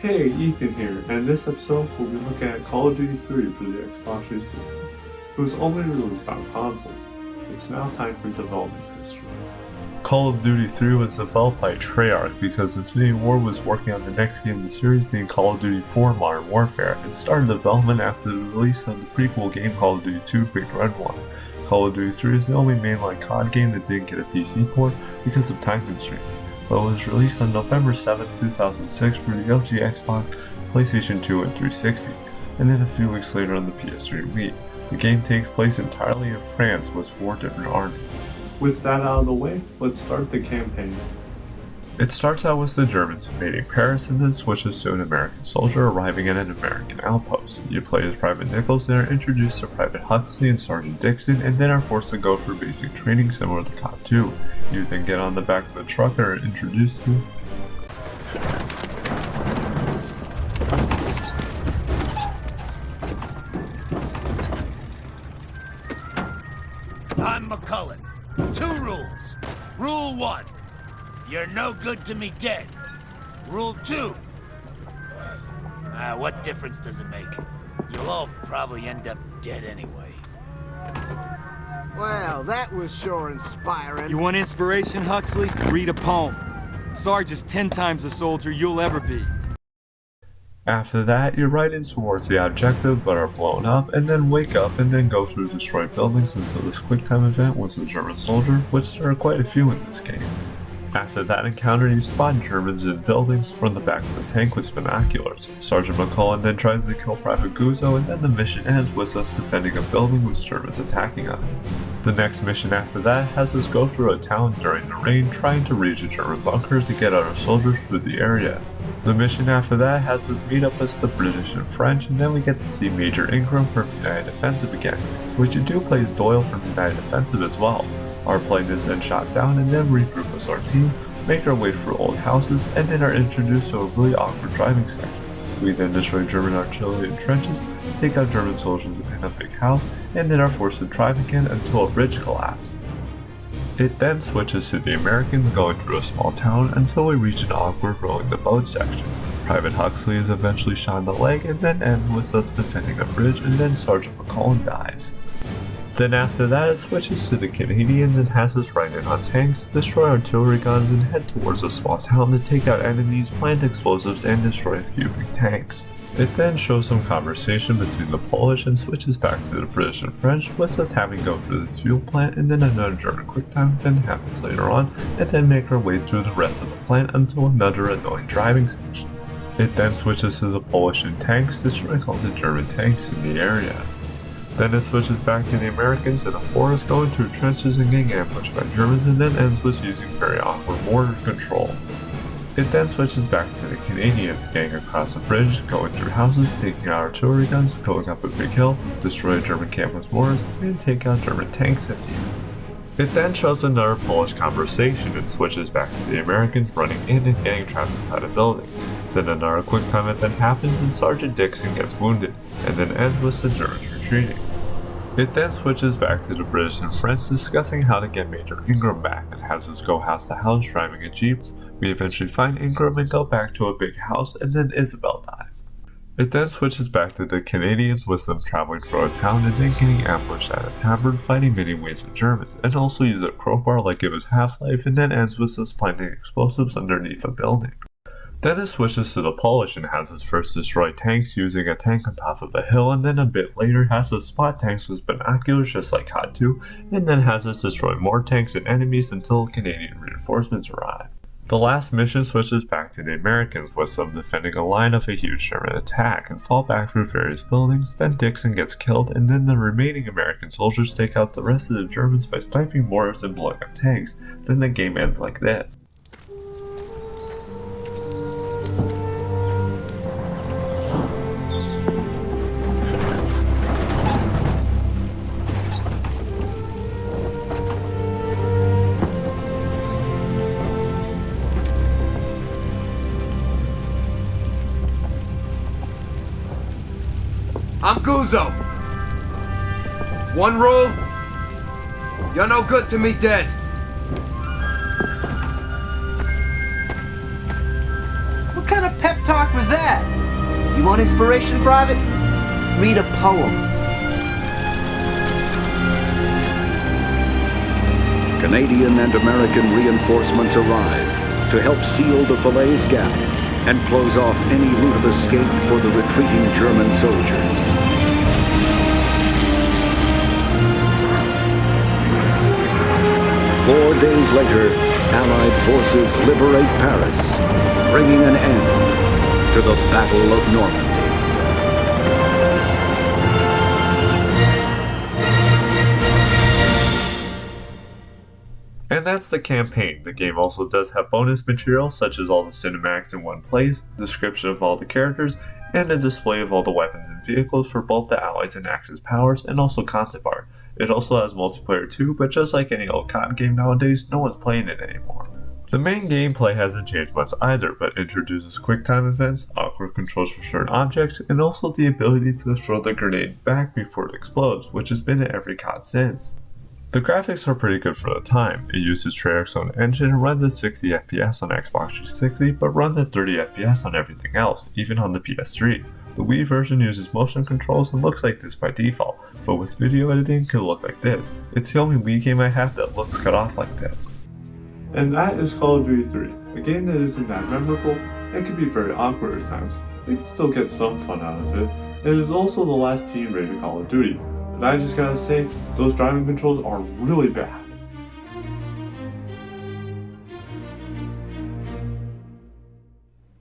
Hey, Ethan here, and in this episode we'll be looking at Call of Duty 3 for the Xbox 360. It was only released on consoles. It's now time for development history. Call of Duty 3 was developed by Treyarch because Infinity Ward was working on the next game in the series being Call of Duty 4 Modern Warfare and started development after the release of the prequel game Call of Duty 2 Big Red One. Call of Duty 3 is the only mainline COD game that didn't get a PC port because of time constraints, but it was released on November 7, 2006 for the LG Xbox, PlayStation 2 and 360, and then a few weeks later on the PS3 and Wii. The game takes place entirely in France with 4 different armies. With that out of the way, let's start the campaign. It starts out with the Germans invading Paris and then switches to an American soldier arriving at an American outpost. You play as Private Nichols and are introduced to Private Huxley and Sergeant Dixon and then are forced to go through basic training similar to COD 2. You then get on the back of a truck and are introduced to I'm McCullen. 2 rules. Rule 1. You're no good to me dead. Rule 2. What difference does it make? You'll all probably end up dead anyway. Well, that was sure inspiring. You want inspiration, Huxley? Read a poem. Sarge is 10 times the soldier you'll ever be. After that, you're right in towards the objective but are blown up and then wake up and then go through destroyed buildings until this quick time event with the German soldier, which there are quite a few in this game. After that encounter, you spot Germans in buildings from the back of the tank with binoculars. Sergeant McCullen then tries to kill Private Guzzo and then the mission ends with us defending a building with Germans attacking us. The next mission after that has us go through a town during the rain trying to reach a German bunker to get our soldiers through the area. The mission after that has us meet up with the British and French and then we get to see Major Ingram from United Defensive again, which you do play as Doyle from United Defensive as well. Our plane is then shot down and then regroup with our team, make our way through old houses, and then are introduced to a really awkward driving section. We then destroy German artillery and trenches, take out German soldiers in a big house, and then are forced to drive again until a bridge collapses. It then switches to the Americans going through a small town until we reach an awkward rowing the boat section. Private Huxley is eventually shot in the leg and then ends with us defending a bridge and then Sergeant McCullen dies. Then after that it switches to the Canadians and has us ride in on tanks, destroy artillery guns and head towards a small town to take out enemies, plant explosives and destroy a few big tanks. It then shows some conversation between the Polish and switches back to the British and French with us having to go through this fuel plant and then another German quicktime event happens later on and then make our way through the rest of the plant until another annoying driving section. It then switches to the Polish and tanks, destroying all the German tanks in the area. Then it switches back to the Americans in a forest going through trenches and getting ambushed by Germans and then ends with using very awkward mortar control. It then switches back to the Canadians getting across a bridge, going through houses, taking out artillery guns, going up a big hill, destroy a German camp with mortars, and take out German tanks at the end. It then shows another Polish conversation and switches back to the Americans running in and getting trapped inside a building. Then another quick time event happens and Sergeant Dixon gets wounded, and then ends with the Germans retreating. It then switches back to the British and French discussing how to get Major Ingram back and has us go house to house driving a jeep. We eventually find Ingram and go back to a big house and then Isabel dies. It then switches back to the Canadians with them traveling through a town and then getting ambushed at a tavern fighting many waves of Germans and also use a crowbar like it was Half-Life and then ends with us planting explosives underneath a building. Then it switches to the Polish and has us first destroy tanks using a tank on top of a hill and then a bit later has us spot tanks with binoculars just like COD 2 and then has us destroy more tanks and enemies until Canadian reinforcements arrive. The last mission switches back to the Americans with them defending a line of a huge German attack and fall back through various buildings, then Dixon gets killed and then the remaining American soldiers take out the rest of the Germans by sniping mortars and blowing up tanks. Then the game ends like this. I'm Guzzo. One rule, you're no good to me dead. What kind of pep talk was that? Want inspiration, Private? Read a poem. Canadian and American reinforcements arrive to help seal the Falaise Gap and close off any route of escape for the retreating German soldiers. 4 days later, Allied forces liberate Paris, bringing an end to the Battle of Normandy. And that's the campaign. The game also does have bonus material such as all the cinematics in one place, description of all the characters, and a display of all the weapons and vehicles for both the Allies and Axis powers, and also concept art. It also has multiplayer too, but just like any old COD game nowadays, no one's playing it anymore. The main gameplay hasn't changed much either, but introduces quick time events, awkward controls for certain objects, and also the ability to throw the grenade back before it explodes, which has been in every COD since. The graphics are pretty good for the time. It uses Treyarch's own engine and runs at 60 FPS on Xbox 360, but runs at 30 FPS on everything else, even on the PS3. The Wii version uses motion controls and looks like this by default, but with video editing it could look like this. It's the only Wii game I have that looks cut off like this. And that is Call of Duty 3, a game that isn't that memorable, it can be very awkward at times, you can still get some fun out of it, and it is also the last team rated Call of Duty. But I just gotta say, those driving controls are really bad.